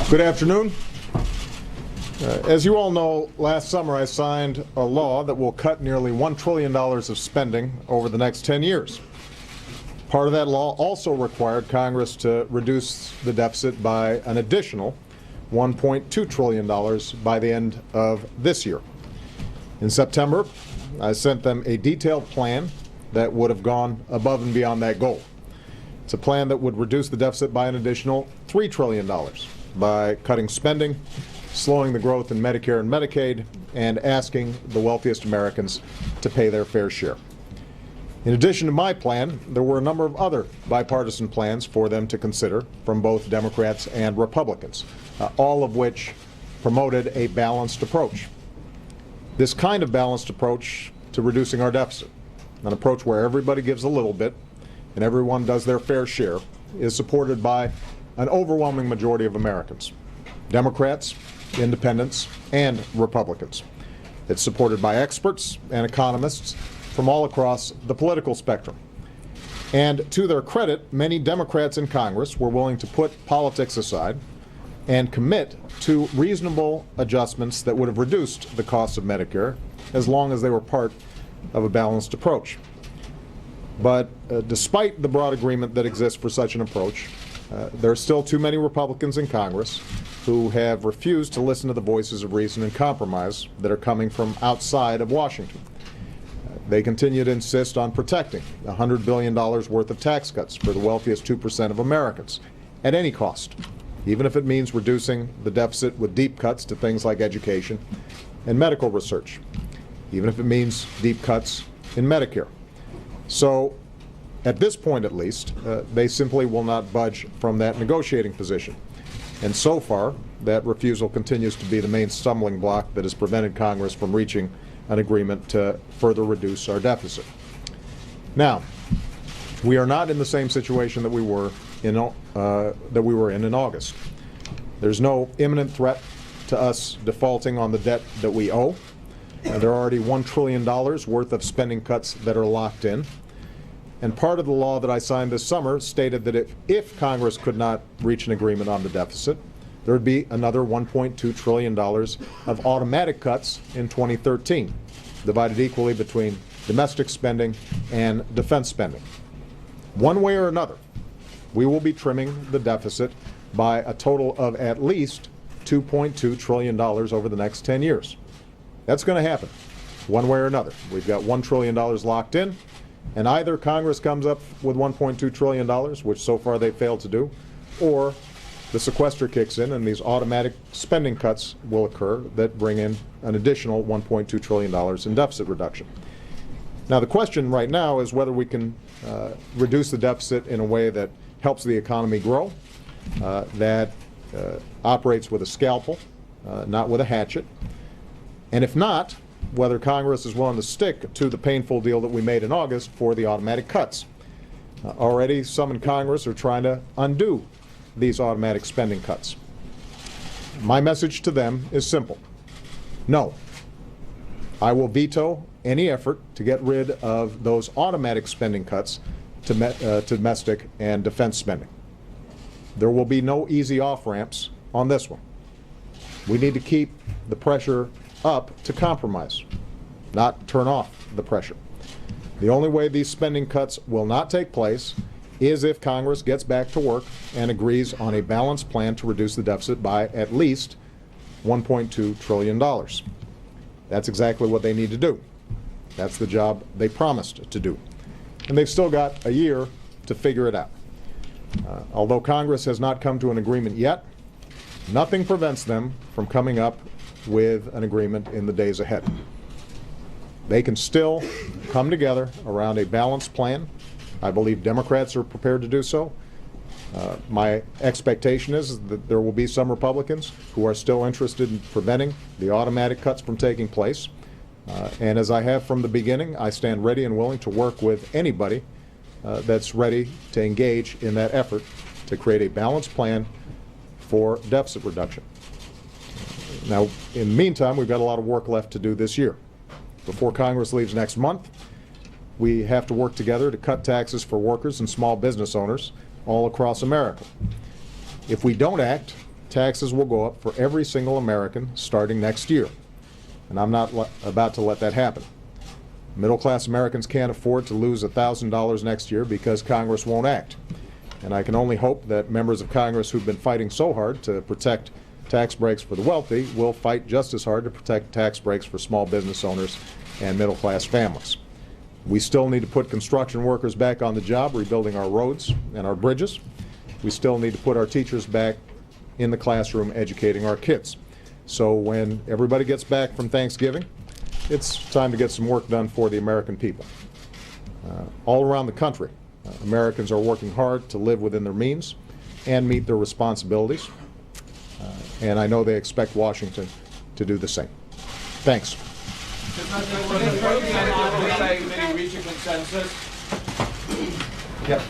Good afternoon. As you all know, last summer I signed a law that will cut nearly $1 trillion of spending over the next 10 years. Part of that law also required Congress to reduce the deficit by an additional $1.2 trillion by the end of this year. In September, I sent them a detailed plan that would have gone above and beyond that goal. It's a plan that would reduce the deficit by an additional $3 trillion by cutting spending, slowing the growth in Medicare and Medicaid, and asking the wealthiest Americans to pay their fair share. In addition to my plan, there were a number of other bipartisan plans for them to consider from both Democrats and Republicans, all of which promoted a balanced approach. This kind of balanced approach to reducing our deficit, an approach where everybody gives a little bit and everyone does their fair share, is supported by an overwhelming majority of Americans, Democrats, Independents, and Republicans. It's supported by experts and economists from all across the political spectrum. And to their credit, many Democrats in Congress were willing to put politics aside and commit to reasonable adjustments that would have reduced the cost of Medicare as long as they were part of a balanced approach. But despite the broad agreement that exists for such an approach, there are still too many Republicans in Congress who have refused to listen to the voices of reason and compromise that are coming from outside of Washington. They continue to insist on protecting $100 billion worth of tax cuts for the wealthiest 2% of Americans at any cost, even if it means reducing the deficit with deep cuts to things like education and medical research, even if it means deep cuts in Medicare. So, at this point at least, they simply will not budge from that negotiating position. And so far, that refusal continues to be the main stumbling block that has prevented Congress from reaching an agreement to further reduce our deficit. Now, we are not in the same situation that we were in August. There's no imminent threat to us defaulting on the debt that we owe. There are already $1 trillion worth of spending cuts that are locked in. And part of the law that I signed this summer stated that if Congress could not reach an agreement on the deficit, there would be another $1.2 trillion of automatic cuts in 2013, divided equally between domestic spending and defense spending. One way or another, we will be trimming the deficit by a total of at least $2.2 trillion over the next 10 years. That's going to happen, one way or another. We've got $1 trillion locked in, and either Congress comes up with $1.2 trillion, which so far they've failed to do, or the sequester kicks in and these automatic spending cuts will occur that bring in an additional $1.2 trillion in deficit reduction. Now, the question right now is whether we can reduce the deficit in a way that helps the economy grow, that operates with a scalpel, not with a hatchet, and if not, whether Congress is willing to stick to the painful deal that we made in August for the automatic cuts. Already, some in Congress are trying to undo these automatic spending cuts. My message to them is simple. No. I will veto any effort to get rid of those automatic spending cuts to domestic and defense spending. There will be no easy off-ramps on this one. We need to keep the pressure up to compromise, not turn off the pressure. The only way these spending cuts will not take place is if Congress gets back to work and agrees on a balanced plan to reduce the deficit by at least $1.2 trillion. That's exactly what they need to do. That's the job they promised to do. And they've still got a year to figure it out. Although Congress has not come to an agreement yet, nothing prevents them from coming up with an agreement in the days ahead. They can still come together around a balanced plan. I believe Democrats are prepared to do so. My expectation is that there will be some Republicans who are still interested in preventing the automatic cuts from taking place. And as I have from the beginning, I stand ready and willing to work with anybody that's ready to engage in that effort to create a balanced plan for deficit reduction. Now, in the meantime, we've got a lot of work left to do this year. Before Congress leaves next month, we have to work together to cut taxes for workers and small business owners all across America. If we don't act, taxes will go up for every single American starting next year. And I'm not about to let that happen. Middle-class Americans can't afford to lose $1,000 next year because Congress won't act. And I can only hope that members of Congress who've been fighting so hard to protect tax breaks for the wealthy will fight just as hard to protect tax breaks for small business owners and middle-class families. We still need to put construction workers back on the job, rebuilding our roads and our bridges. We still need to put our teachers back in the classroom educating our kids. So when everybody gets back from Thanksgiving, it's time to get some work done for the American people. All around the country, Americans are working hard to live within their means and meet their responsibilities. And I know they expect Washington to do the same. Thanks. Reach a consensus? Yep.